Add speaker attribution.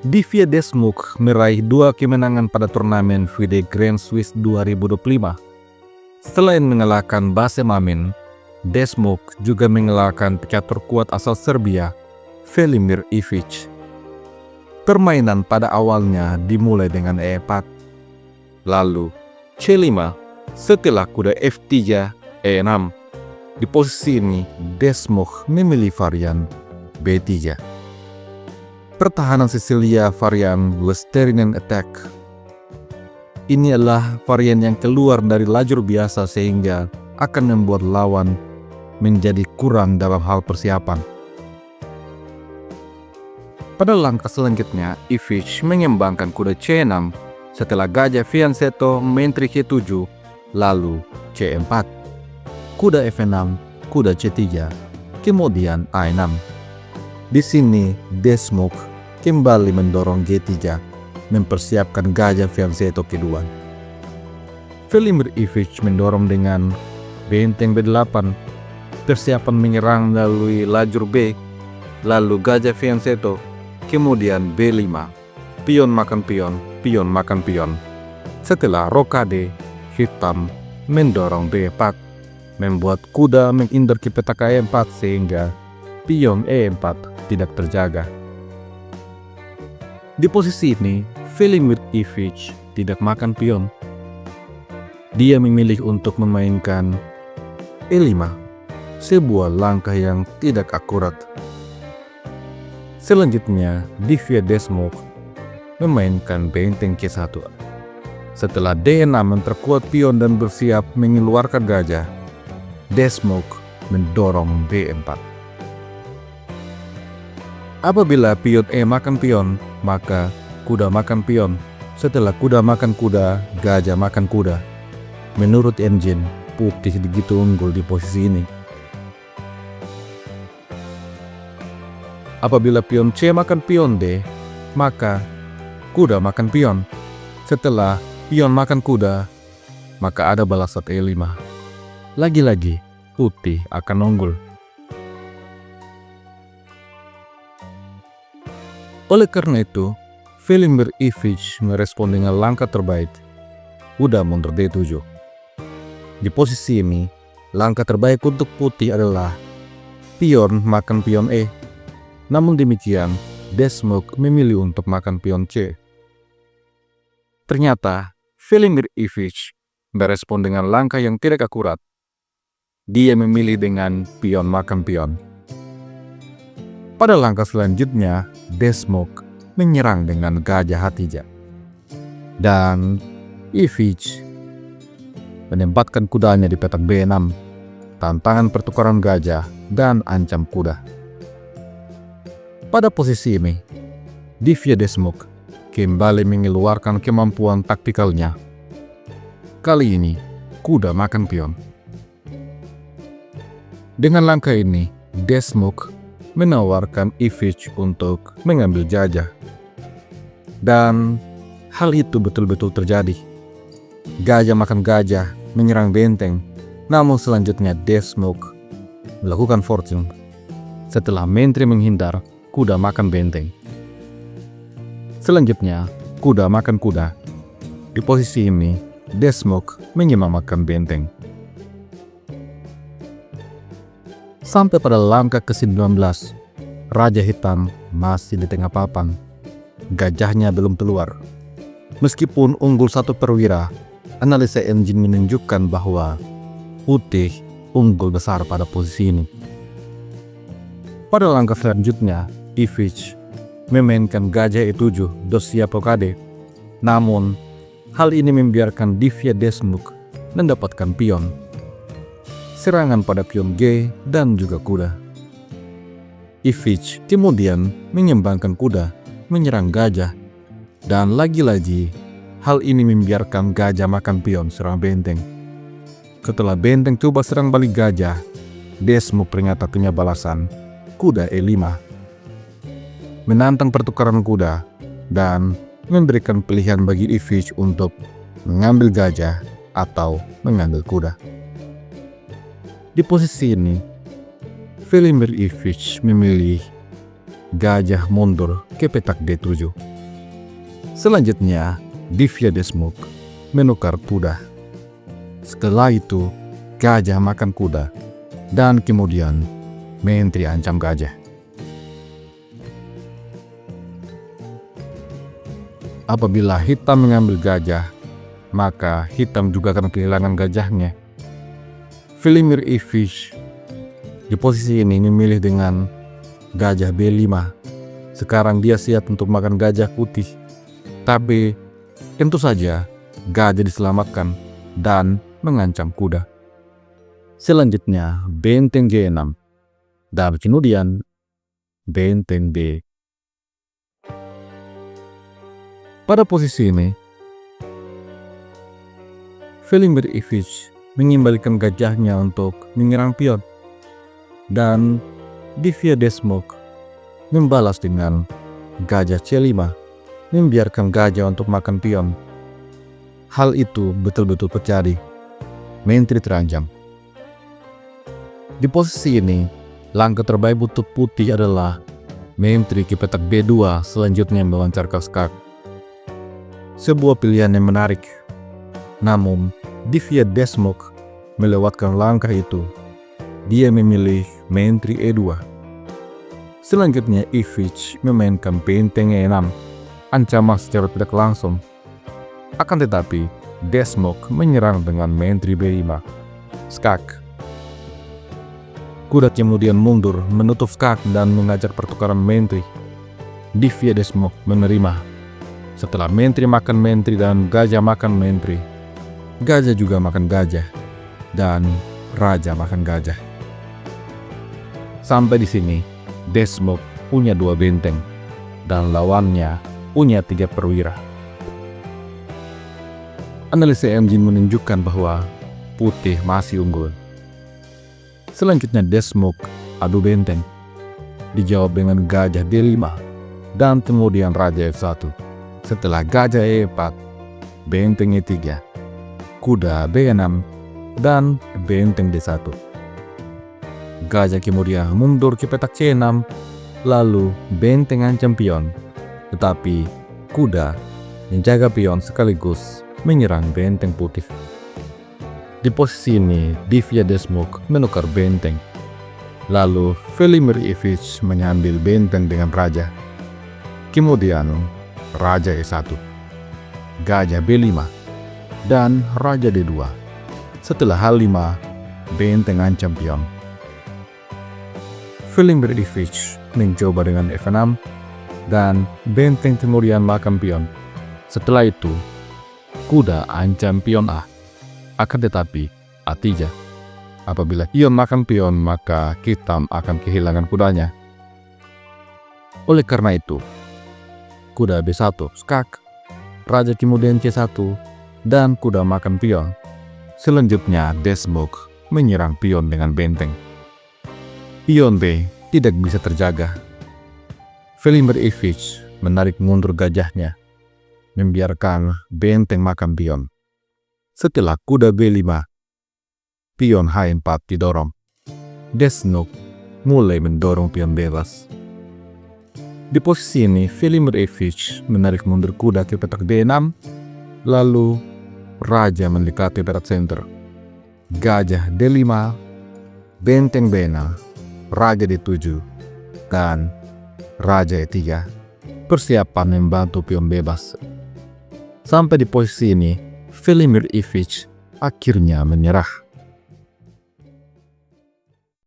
Speaker 1: Divie Desmuk meraih 2 kemenangan pada turnamen FIDE Grand Swiss 2025. Selain mengalahkan Basem Amin, Desmuk juga mengalahkan pecatur kuat asal Serbia, Velimir Ivic. Permainan pada awalnya dimulai dengan E4, lalu C5 setelah kuda F3, E6. Di posisi ini, Desmuk memilih varian B3. Pertahanan Sicilia varian Westerinen attack. Ini adalah varian yang keluar dari lajur biasa sehingga akan membuat lawan menjadi kurang dalam hal persiapan. Pada langkah selanjutnya, Ivic mengembangkan kuda C6 setelah gajah Fianchetto menteri C7, lalu C4. Kuda F6, kuda C3, kemudian A6. Di sini, Desmuk kembali mendorong G3, mempersiapkan gajah Fianchetto kedua. Velimir Ivic mendorong dengan benteng B8, persiapan menyerang melalui lajur B, lalu gajah Fianchetto, kemudian B5, pion makan pion, pion makan pion. Setelah rokade, hitam mendorong B4, membuat kuda menghindar ke petaka E4 sehingga pion E4 tidak terjaga. Di posisi ini, Velimir Ivic tidak makan pion. Dia memilih untuk memainkan E5, sebuah langkah yang tidak akurat. Selanjutnya, Divie Desmuk memainkan benteng C1. Setelah D6 memperkuat pion dan bersiap mengeluarkan gajah, Desmuk mendorong B4. Apabila pion E makan pion, maka kuda makan pion. Setelah kuda makan kuda, gajah makan kuda. Menurut engine, putih begitu unggul di posisi ini. Apabila pion C makan pion D, maka kuda makan pion. Setelah pion makan kuda, maka ada balasat E5. Lagi-lagi, putih akan unggul. Oleh karena itu, Velimir Ivic merespon dengan langkah terbaik, kuda mundur D7. Di posisi ini, langkah terbaik untuk putih adalah pion makan pion E. Namun demikian, Desmuk memilih untuk makan pion C. Ternyata, Velimir Ivic merespon dengan langkah yang tidak akurat. Dia memilih dengan pion makan pion. Pada langkah selanjutnya, Desmuk menyerang dengan gajah H3. Dan Ivic menempatkan kudanya di petak B6, tantangan pertukaran gajah dan ancam kuda. Pada posisi ini, Divie Desmuk kembali mengeluarkan kemampuan taktikalnya. Kali ini, kuda makan pion. Dengan langkah ini, Desmuk menawarkan Ivic untuk mengambil gajah. Dan hal itu betul-betul terjadi. Gajah makan gajah, menyerang benteng. Namun selanjutnya Desmuk melakukan fortune. Setelah menteri menghindar, kuda makan benteng. Selanjutnya, kuda makan kuda. Di posisi ini, Desmuk menyelamatkan benteng. Sampai pada langkah ke-19, Raja Hitam masih di tengah papan. Gajahnya belum keluar. Meskipun unggul 1 perwira, analisa engine menunjukkan bahwa putih unggul besar pada posisi ini. Pada langkah selanjutnya, Ivic memainkan gajah E7 dosia rokade. Namun, hal ini membiarkan Divie Desmuk mendapatkan pion. Serangan pada pion G dan juga kuda. Ivic kemudian mengembangkan kuda, menyerang gajah, dan lagi-lagi hal ini membiarkan gajah makan pion serang benteng. Setelah benteng coba serang balik gajah, Desmuk ternyata punya balasan, kuda E5. Menantang pertukaran kuda dan memberikan pilihan bagi Ivic untuk mengambil gajah atau mengambil kuda. Di posisi ini, Velimir Ivic memilih gajah mundur ke petak D7. Selanjutnya, Divya Desmuk menukar kuda. Setelah itu, gajah makan kuda, dan kemudian menteri ancam gajah. Apabila hitam mengambil gajah, maka hitam juga akan kehilangan gajahnya. Vladimir Ivic di posisi ini memilih dengan gajah B5. Sekarang dia siap untuk makan gajah putih. Tapi tentu saja gajah diselamatkan dan mengancam kuda. Selanjutnya benteng G6 dan kemudian benteng B. Pada posisi ini, Vladimir Ivic mengembalikan gajahnya untuk menyerang pion, dan Divya Desmuk membalas dengan gajah C5, membiarkan gajah untuk makan pion. Hal itu betul-betul terjadi. Menteri terancam. Di posisi ini, langkah terbaik untuk putih adalah menteri ke petak B2 selanjutnya melancarkan skak. Sebuah pilihan yang menarik. Namun, Divya Desmuk melewatkan langkah itu. Dia memilih menteri E2. Selanjutnya Ivic memainkan benteng E6, ancaman secara tidak langsung. Akan tetapi, Desmuk menyerang dengan menteri B5, skak. Kuda kemudian mundur, menutup skak dan mengajak pertukaran menteri. Divya Desmuk menerima. Setelah menteri makan menteri dan gajah makan menteri, gajah juga makan gajah, dan raja makan gajah. Sampai di sini, Desmuk punya 2 benteng, dan lawannya punya 3 perwira. Analisa engine menunjukkan bahwa putih masih unggul. Selanjutnya Desmuk adu benteng, dijawab dengan gajah D5, dan kemudian raja F1. Setelah gajah E4, benteng E3, kuda B6, dan benteng D1. Gajah kemudian mundur ke petak C6, lalu benteng ancam pion, tetapi kuda menjaga pion sekaligus menyerang benteng putih. Di posisi ini, Divya Desmuk menukar benteng, lalu Vladimir Ivic mengambil benteng dengan raja. Kemudian raja E1, gajah B5, dan raja D2. Setelah H5, benteng ancam pion. Vladimir Ivic mencoba dengan F6, dan benteng kemudian makan pion. Setelah itu, kuda ancam pion A. Akan tetapi, A3. Apabila pion makan pion, maka hitam akan kehilangan kudanya. Oleh karena itu, kuda B1 skak, raja kemudian C1, dan kuda makan pion. Selanjutnya Desmuk menyerang pion dengan benteng. Pion B tidak bisa terjaga. Vladimir Ivic menarik mundur gajahnya, membiarkan benteng makan pion. Setelah kuda B5, pion H4 didorong. Desmuk mulai mendorong pion bebas. Di posisi ini, Vladimir Ivic menarik mundur kuda ke petak D6, lalu raja mendekati petak center. Gajah D5, benteng B6, raja D7, dan raja E3. Persiapan membantu pion bebas. Sampai di posisi ini, Vladimir Ivic akhirnya menyerah.